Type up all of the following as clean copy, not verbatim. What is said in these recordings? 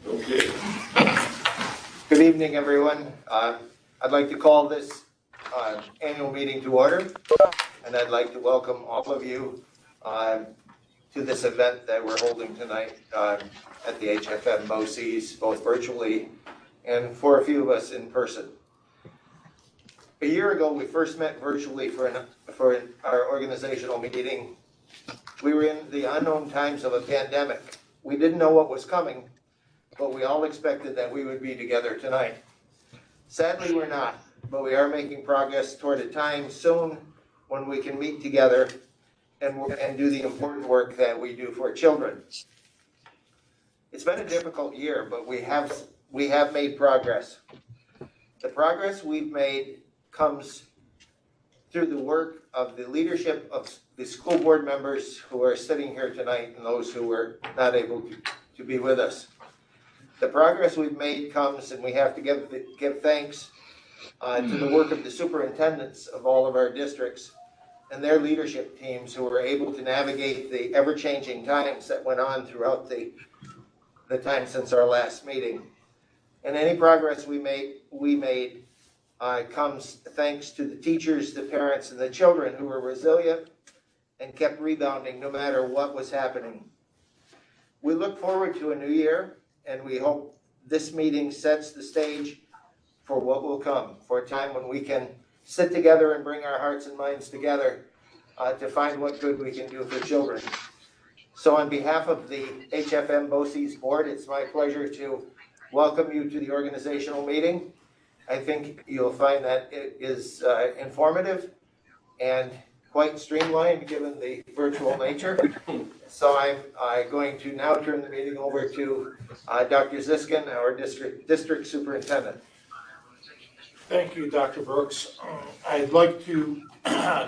Okay. Good evening, everyone. I'd like to call this annual meeting to order, and I'd like to welcome all of you to this event that we're holding tonight at the HFMBOCES, both virtually and for a few of us in person. A year ago, we first met virtually for our organizational meeting. We were in the unknown times of a pandemic. We didn't know what was coming, but we all expected that we would be together tonight. Sadly, we're not, but we are making progress toward a time soon when we can meet together and do the important work that we do for children. It's been a difficult year, but we have made progress. The progress we've made comes through the work of the leadership of the school board members who are sitting here tonight and those who were not able to be with us. The progress we've made comes, and we have to give thanks to the work of the superintendents of all of our districts and their leadership teams who were able to navigate the ever-changing times that went on throughout the time since our last meeting. And any progress we made comes thanks to the teachers, the parents, and the children who were resilient and kept rebounding no matter what was happening. We look forward to a new year, and we hope this meeting sets the stage for what will come, for a time when we can sit together and bring our hearts and minds together to find what good we can do for children. So on behalf of the HFMBOCES board, it's my pleasure to welcome you to the organizational meeting. I think you'll find that it is informative and quite streamlined given the virtual nature. So I'm going to now turn the meeting over to Dr. Ziskin, our district superintendent. Thank you, Dr. Brooks. I'd like to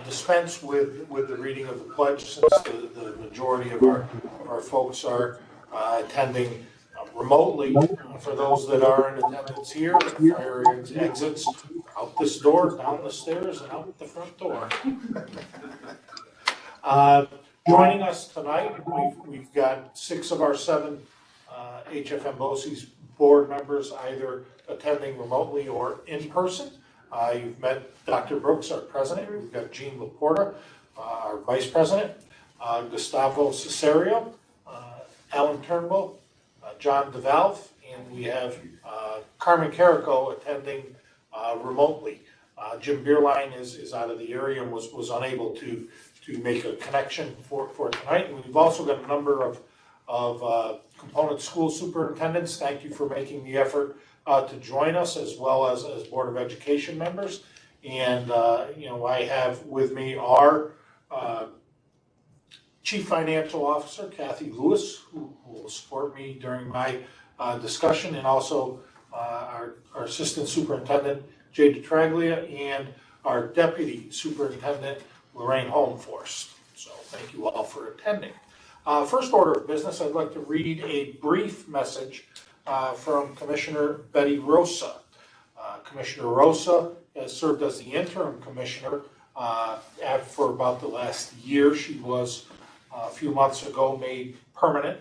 dispense with the reading of the pledge since the majority of our folks are attending remotely. For those that are in attendance here, fire exits out this door, down the stairs, and out the front door. Joining us tonight, we've got 6 of our 7 HFMBOCES board members either attending remotely or in person. You've met Dr. Brooks, our president. We've got Jean Laporta, our vice president, Gustavo Cesario, Alan Turnbull, John DeValve, and we have Carmen Carrico attending remotely. Jim Beerline is out of the area and was unable to make a connection for tonight. And we've also got a number of component school superintendents. Thank you for making the effort to join us, as well as Board of Education members. And I have with me our Chief Financial Officer, Kathy Lewis, who will support me during my discussion, and also our Assistant Superintendent, Jay DeTraglia, and our Deputy Superintendent, Lorraine Holmforst. So thank you all for attending. First order of business, I'd like to read a brief message from Commissioner Betty Rosa. Commissioner Rosa has served as the interim commissioner for about the last year. She was a few months ago made permanent.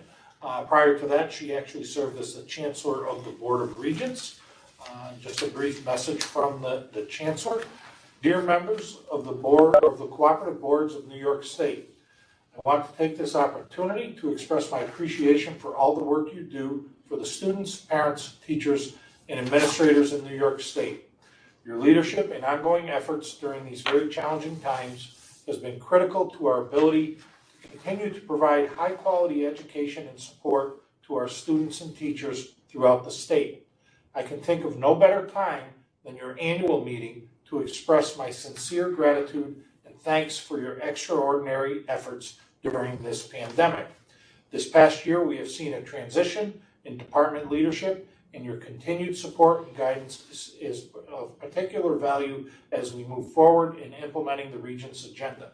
Prior to that, she actually served as the Chancellor of the Board of Regents. Just a brief message from the Chancellor. Dear members of the Board of the Cooperative Boards of New York State, I want to take this opportunity to express my appreciation for all the work you do for the students, parents, teachers, and administrators in New York State. Your leadership and ongoing efforts during these very challenging times has been critical to our ability to continue to provide high-quality education and support to our students and teachers throughout the state. I can think of no better time than your annual meeting to express my sincere gratitude and thanks for your extraordinary efforts during this pandemic. This past year, we have seen a transition in department leadership, and your continued support and guidance is of particular value as we move forward in implementing the Regent's agenda.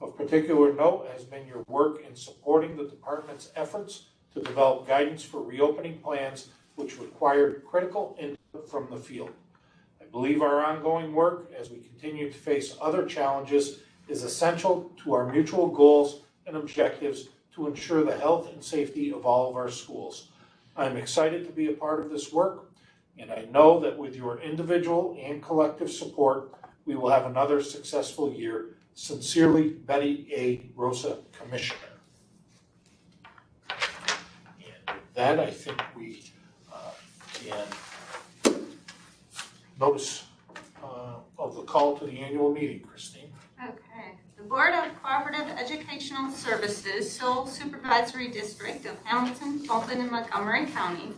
Of particular note has been your work in supporting the department's efforts to develop guidance for reopening plans, which required critical input from the field. I believe our ongoing work, as we continue to face other challenges, is essential to our mutual goals and objectives to ensure the health and safety of all of our schools. I'm excited to be a part of this work, and I know that with your individual and collective support, we will have another successful year. Sincerely, Betty A. Rosa, Commissioner. And with that, I think we can notice of the call to the annual meeting, Christine. Okay. The Board of Cooperative Educational Services, Sole Supervisory District of Hamilton, Fulton, and Montgomery County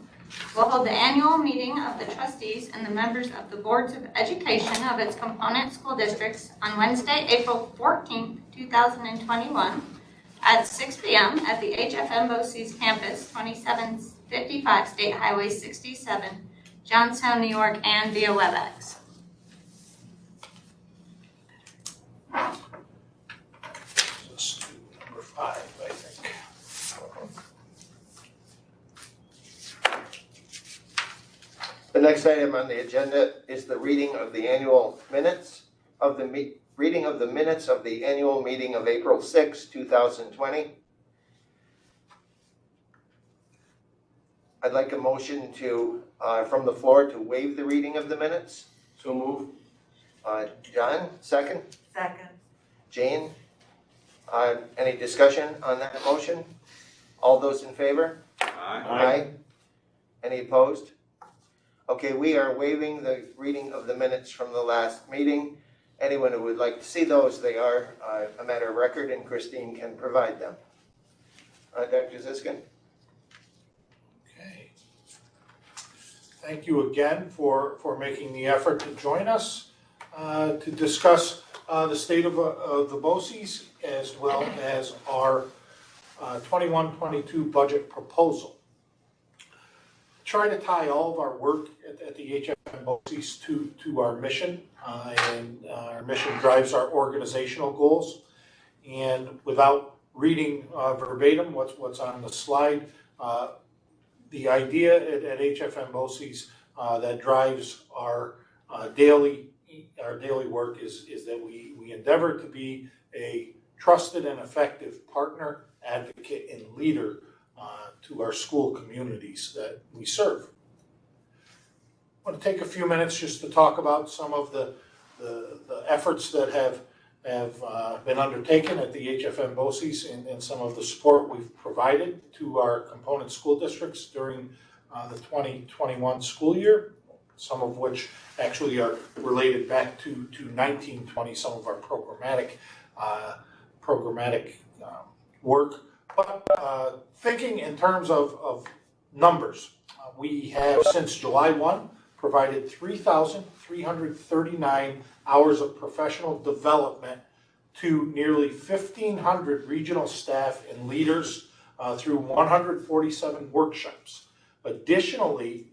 will hold the annual meeting of the trustees and the members of the Boards of Education of its component school districts on Wednesday, April 14th, 2021 at 6 p.m. at the HFMBOCES campus, 2755 State Highway 67, Johnstown, New York, and via WebEx. Let's do number 5, I think. The next item on the agenda is the reading of the annual minutes of the reading of the minutes of the annual meeting of April 6, 2020. I'd like a motion to, from the floor, to waive the reading of the minutes. So move. John, second. Second. Jane, any discussion on that motion? All those in favor? Aye. Any opposed? Okay, we are waiving the reading of the minutes from the last meeting. Anyone who would like to see those, they are a matter of record, and Christine can provide them. Dr. Ziskin? Okay. Thank you again for making the effort to join us to discuss the state of the BOCES as well as our 21-22 budget proposal. Try to tie all of our work at the HFMBOCES to our mission, and our mission drives our organizational goals. And without reading verbatim what's on the slide, the idea at HFMBOCES that drives our daily work is that we endeavor to be a trusted and effective partner, advocate, and leader to our school communities that we serve. I want to take a few minutes just to talk about some of the efforts that have been undertaken at the HFMBOCES and some of the support we've provided to our component school districts during the 2021 school year, some of which actually are related back to 1920, some of our programmatic work. But thinking in terms of numbers, we have since July 1 provided 3,339 hours of professional development to nearly 1,500 regional staff and leaders through 147 workshops. Additionally,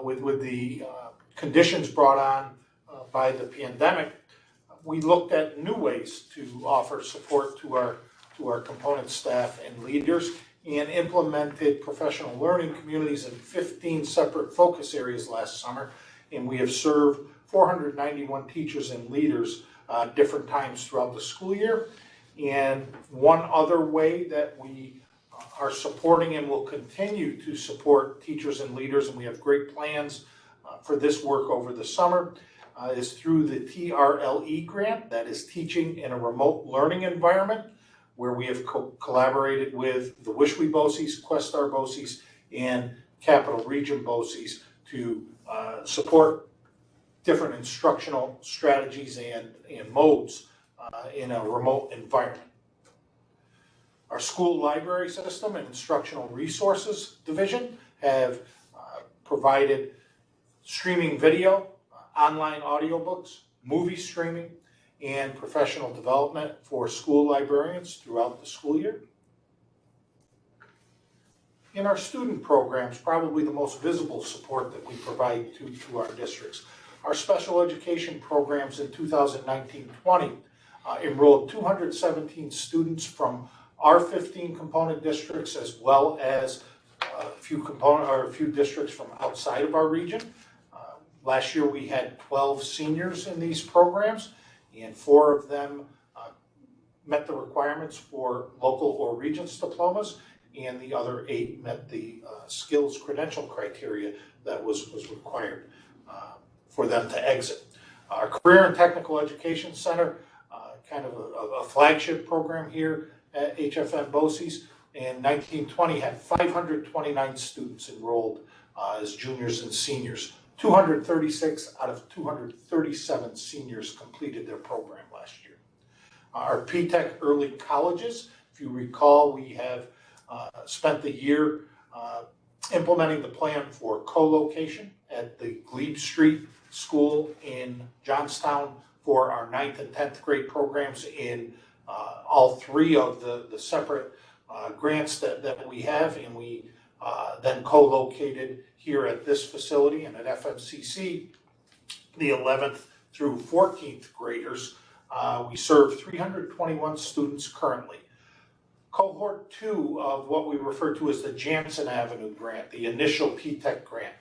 with the conditions brought on by the pandemic, we looked at new ways to offer support to our component staff and leaders, and implemented professional learning communities in 15 separate focus areas last summer. And we have served 491 teachers and leaders different times throughout the school year. And one other way that we are supporting and will continue to support teachers and leaders, and we have great plans for this work over the summer, is through the TRLE grant, that is Teaching in a Remote Learning Environment, where we have collaborated with the Wishwe BOCES, Questar BOCES, and Capital Region BOCES to support different instructional strategies and modes in a remote environment. Our school library system and instructional resources division have provided streaming video, online audiobooks, movie streaming, and professional development for school librarians throughout the school year. In our student programs, probably the most visible support that we provide to our districts. Our special education programs in 2019-20 enrolled 217 students from our 15 component districts, as well as a few districts from outside of our region. Last year we had 12 seniors in these programs, and 4 of them met the requirements for local or Regents diplomas, and the other 8 met the skills credential criteria that was required for them to exit. Our Career and Technical Education Center, kind of a flagship program here at HFMBOCES, in 1920 had 529 students enrolled as juniors and seniors. 236 out of 237 seniors completed their program last year. Our P-TECH early colleges, if you recall, we have spent the year implementing the plan for co-location at the Glebe Street School in Johnstown for our 9th and 10th grade programs in all 3 of the separate grants that we have, and we then co-located here at this facility and at FMCC the 11th through 14th graders. We serve 321 students currently. Cohort 2 of what we refer to as the Jansen Avenue grant, the initial P-TECH grant.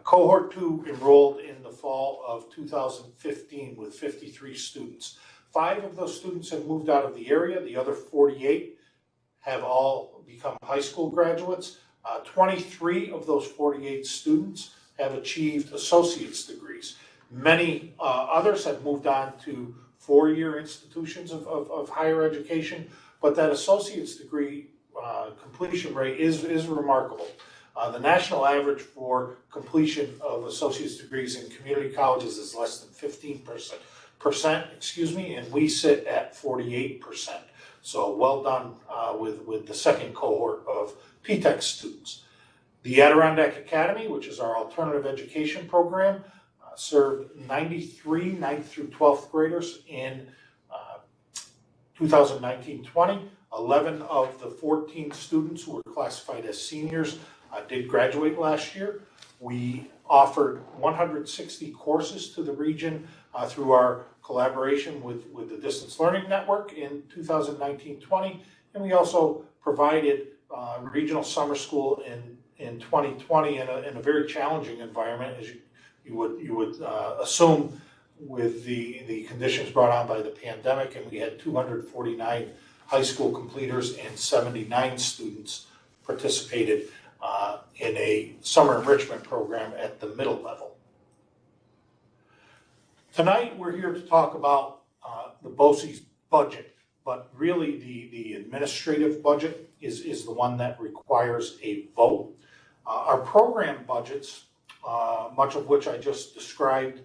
Cohort 2 enrolled in the fall of 2015 with 53 students. 5 of those students have moved out of the area. The other 48 have all become high school graduates. 23 of those 48 students have achieved associate's degrees. Many others have moved on to 4-year institutions of higher education, but that associate's degree completion rate is remarkable. The national average for completion of associate's degrees in community colleges is less than 15%, and we sit at 48%. So well done with the second cohort of P-TECH students. The Adirondack Academy, which is our alternative education program, served 93 9th through 12th graders in 2019-20. 11 of the 14 students who were classified as seniors did graduate last year. We offered 160 courses to the region through our collaboration with the Distance Learning Network in 2019-20, and we also provided regional summer school in 2020 in a very challenging environment, as you would assume, with the conditions brought on by the pandemic, and we had 249 high school completers and 79 students participated in a summer enrichment program at the middle level. Tonight we're here to talk about the BOCES budget, but really the administrative budget is the one that requires a vote. Our program budgets, much of which I just described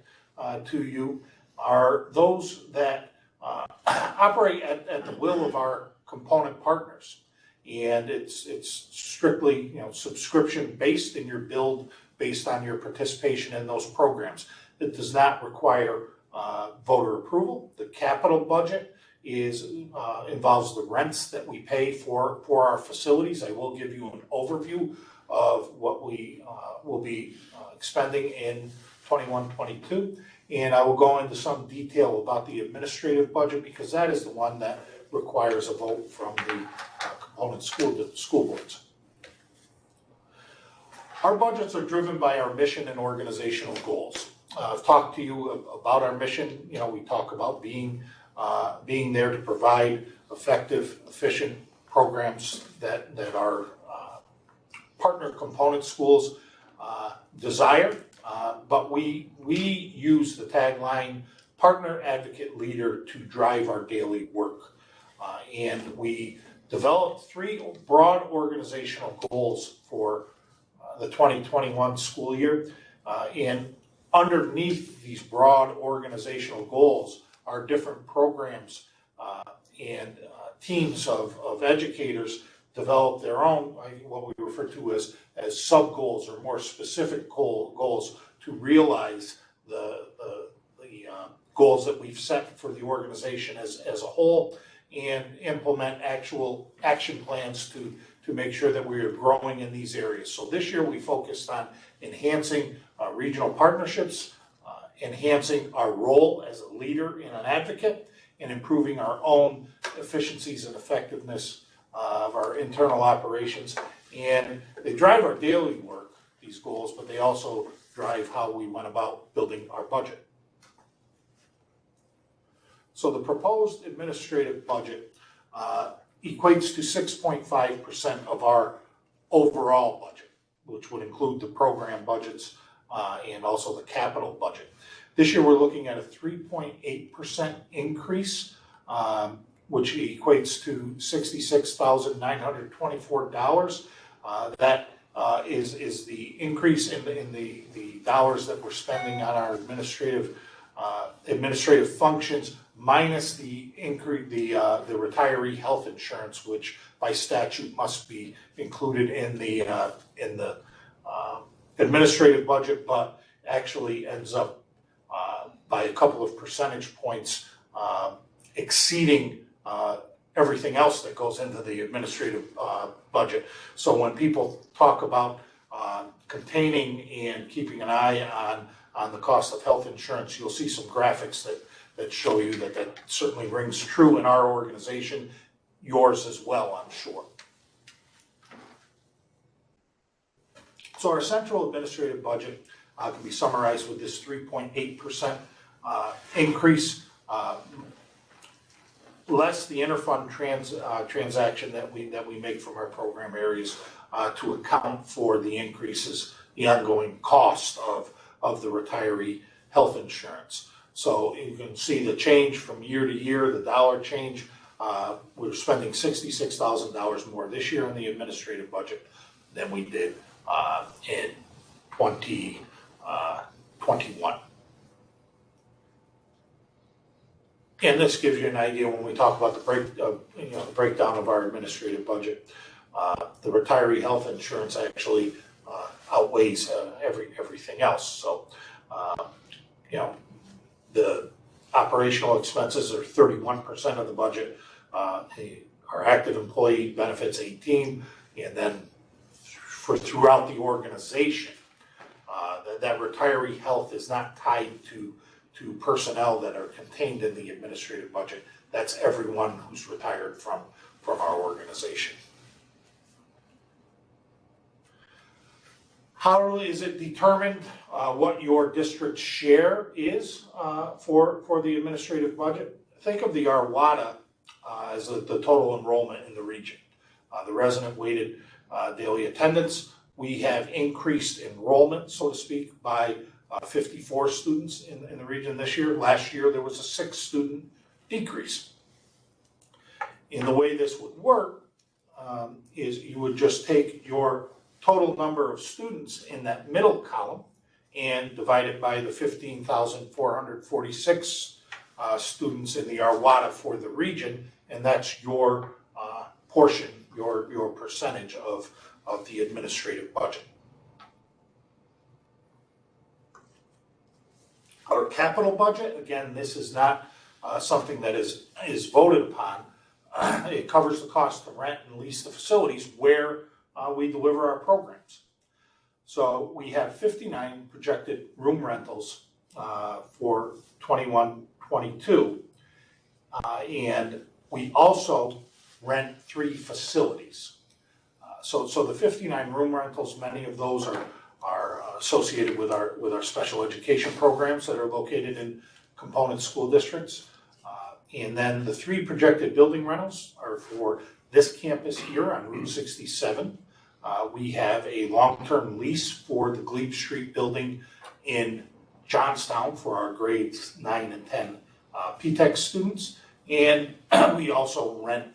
to you, are those that operate at the will of our component partners. And it's strictly subscription based, and you're billed based on your participation in those programs. It does not require voter approval. The capital budget involves the rents that we pay for our facilities. I will give you an overview of what we will be expending in 21-22, and I will go into some detail about the administrative budget, because that is the one that requires a vote from the component school boards. Our budgets are driven by our mission and organizational goals. I've talked to you about our mission. We talk about being there to provide effective, efficient programs that our partner component schools desire, but we use the tagline, partner, advocate, leader, to drive our daily work. And we developed 3 broad organizational goals for the 2021 school year. And underneath these broad organizational goals are different programs and teams of educators develop their own, what we refer to as sub-goals, or more specific goals to realize the goals that we've set for the organization as a whole, and implement actual action plans to make sure that we are growing in these areas. So this year we focused on enhancing regional partnerships, enhancing our role as a leader and an advocate, and improving our own efficiencies and effectiveness of our internal operations. And they drive our daily work, these goals, but they also drive how we went about building our budget. So the proposed administrative budget equates to 6.5% of our overall budget, which would include the program budgets and also the capital budget. This year, we're looking at a 3.8% increase, which equates to $66,924. That is the increase in the dollars that we're spending on our administrative functions, minus the retiree health insurance, which by statute must be included in the administrative budget, but actually ends up by a couple of percentage points exceeding everything else that goes into the administrative budget. So when people talk about containing and keeping an eye on the cost of health insurance, you'll see some graphics that show you that certainly rings true in our organization, yours as well, I'm sure. So our central administrative budget can be summarized with this 3.8% increase, less the interfund transaction that we make from our program areas to account for the increases, the ongoing cost of the retiree health insurance. So you can see the change from year to year, the dollar change. We're spending $66,000 more this year in the administrative budget than we did in 2021. And this gives you an idea when we talk about the breakdown of our administrative budget. The retiree health insurance actually outweighs everything else. So, the operational expenses are 31% of the budget. Our active employee benefits 18%, and then for throughout the organization, that retiree health is not tied to personnel that are contained in the administrative budget. That's everyone who's retired from our organization. How is it determined what your district's share is for the administrative budget? Think of the Arwada as the total enrollment in the region. The resident weighted daily attendance. We have increased enrollment, so to speak, by 54 students in the region this year. Last year, there was a 6-student decrease. In the way this would work is you would just take your total number of students in that middle column and divide it by the 15,446 students in the Arwada for the region, and that's your portion, your percentage of the administrative budget. Our capital budget, again, this is not something that is voted upon. It covers the cost to rent and lease the facilities where we deliver our programs. So we have 59 projected room rentals for 21-22, and we also rent 3 facilities. So the 59 room rentals, many of those are associated with our special education programs that are located in component school districts. And then the 3 projected building rentals are for this campus here on Route 67. We have a long-term lease for the Glebe Street building in Johnstown for our grades 9 and 10 PTEC students. And we also rent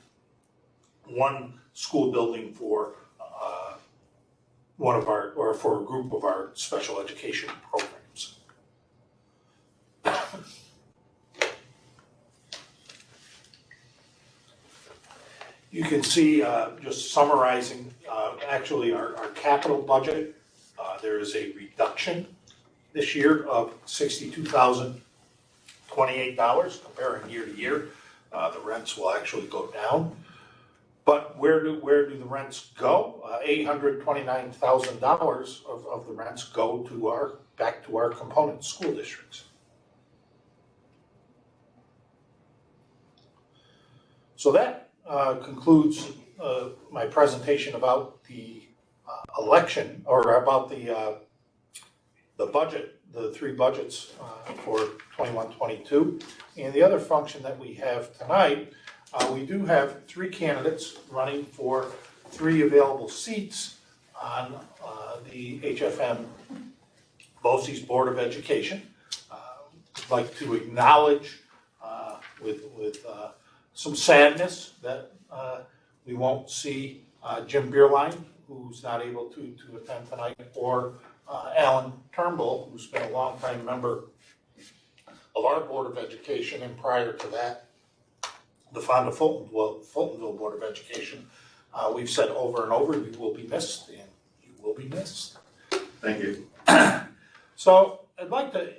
1 school building for for a group of our special education programs. You can see, just summarizing, actually our capital budget, there is a reduction this year of $62,028 comparing year to year. The rents will actually go down. But where do the rents go? $829,000 of the rents go back to our component school districts. So that concludes my presentation about the election, or about the budget, the 3 budgets for 21-22. And the other function that we have tonight We do have 3 candidates running for 3 available seats on the HFM BOCES Board of Education. I'd like to acknowledge with some sadness that we won't see Jim Beerline, who's not able to attend tonight, or Alan Turnbull, who's been a longtime member of our Board of Education, and prior to that, the Fonda Fultonville Board of Education. We've said over and over, you will be missed, and you will be missed. Thank you. So I'd like to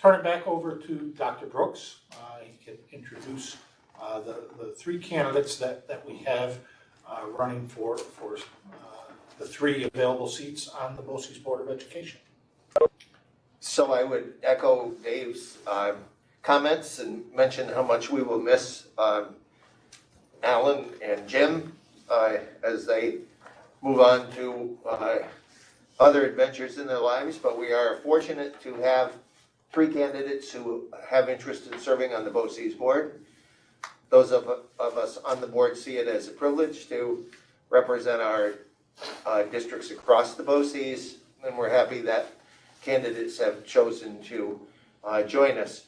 turn it back over to Dr. Brooks. He can introduce the 3 candidates that we have running for the 3 available seats on the BOCES Board of Education. So I would echo Dave's comments and mention how much we will miss Alan and Jim as they move on to other adventures in their lives, but we are fortunate to have 3 candidates who have interest in serving on the BOCES board. Those of us on the board see it as a privilege to represent our districts across the BOCES, and we're happy that candidates have chosen to join us.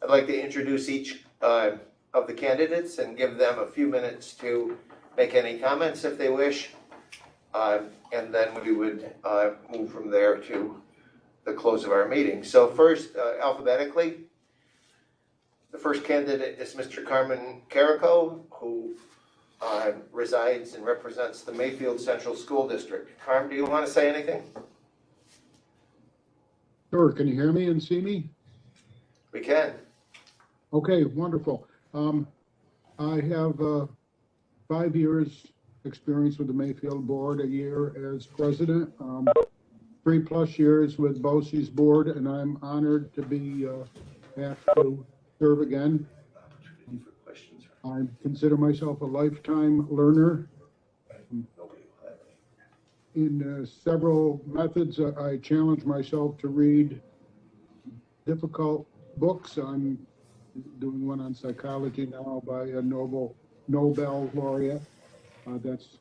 I'd like to introduce each of the candidates and give them a few minutes to make any comments if they wish, and then we would move from there to the close of our meeting. So first, alphabetically, the first candidate is Mr. Carmen Carrico, who resides and represents the Mayfield Central School District. Carmen, do you want to say anything? Sure, can you hear me and see me? We can. Okay, wonderful. I have 5 years experience with the Mayfield Board, a year as president, 3+ years with BOCES Board, and I'm honored to be asked to serve again. I consider myself a lifetime learner. In several methods, I challenge myself to read difficult books. I'm doing one on psychology now by a Nobel laureate. That's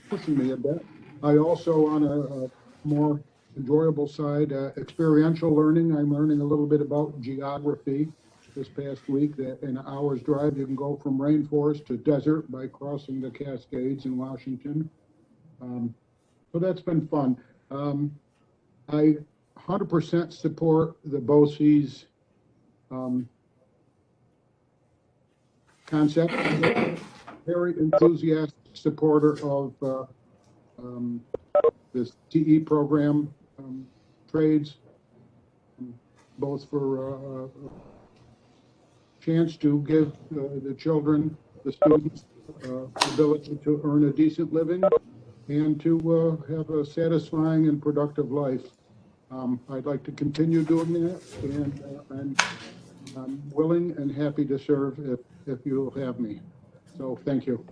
pushing me a bit. I also, on a more enjoyable side, experiential learning. I'm learning a little bit about geography this past week, that in an hour's drive you can go from rainforest to desert by crossing the Cascades in Washington. So that's been fun. I 100% support the BOCES concept. I'm a very enthusiastic supporter of this TE program, trades, both for chance to give the children, the students, ability to earn a decent living and to have a satisfying and productive life. I'd like to continue doing that, and I'm willing and happy to serve if you'll have me. So thank you.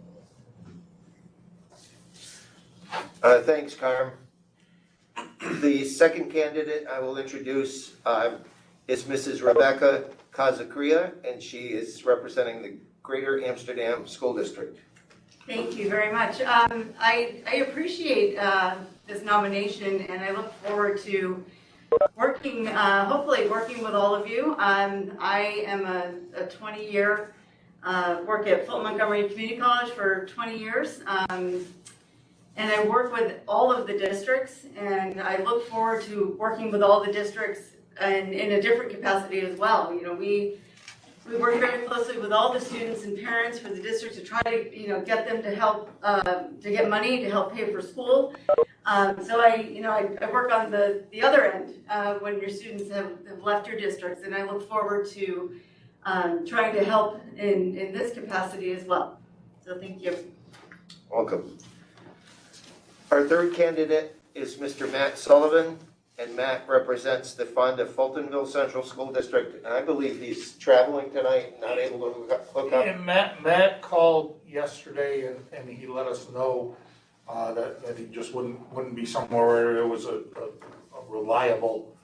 Thanks, Carm. The second candidate I will introduce is Mrs. Rebecca Kazakria, and she is representing the Greater Amsterdam School District. Thank you very much. I appreciate this nomination, and I look forward to working, hopefully working with all of you. I am a 20-year, work at Fulton Montgomery Community College for 20 years. And I work with all of the districts, and I look forward to working with all the districts and in a different capacity as well. You know, we work very closely with all the students and parents for the district to try to, you know, get them to help, to get money to help pay for school. So I work on the other end when your students have left your districts, and I look forward to trying to help in this capacity as well. So thank you. Welcome. Our third candidate is Mr. Matt Sullivan, and Matt represents the Fonda Fultonville Central School District. And I believe he's traveling tonight, not able to hook up. And Matt called yesterday, and he let us know that he just wouldn't be somewhere where there was a reliable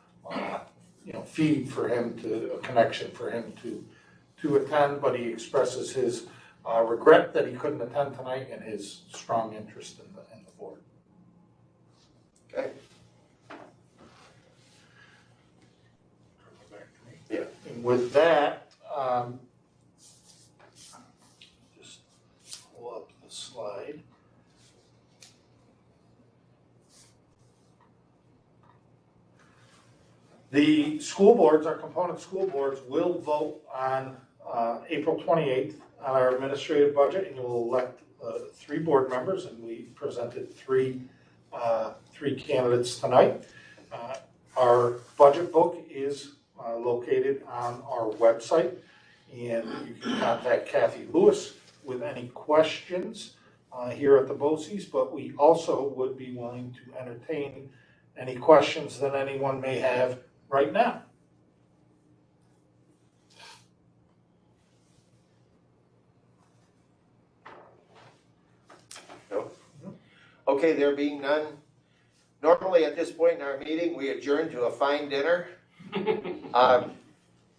feed for him, a connection for him to to attend, but he expresses his regret that he couldn't attend tonight and his strong interest in the board. Okay. Back to me. Yeah. And with that, just pull up the slide. The school boards, our component school boards, will vote on April 28th on our administrative budget, and you will elect 3 board members, and we presented three candidates tonight. Our budget book is located on our website, and you can contact Kathy Lewis with any questions here at the BOCES, but we also would be willing to entertain any questions that anyone may have right now. No? Okay, there being none, normally at this point in our meeting, we adjourn to a fine dinner.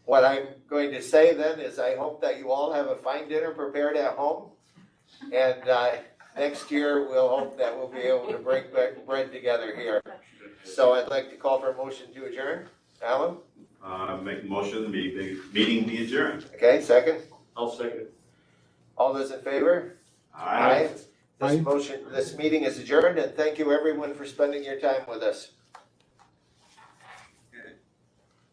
What I'm going to say then is I hope that you all have a fine dinner prepared at home. And next year, we'll hope that we'll be able to bring bread together here. So I'd like to call for a motion to adjourn. Alan? Make a motion, meeting be adjourned. Okay, second? I'll second. All those in favor? Aye. This meeting is adjourned, and thank you everyone for spending your time with us.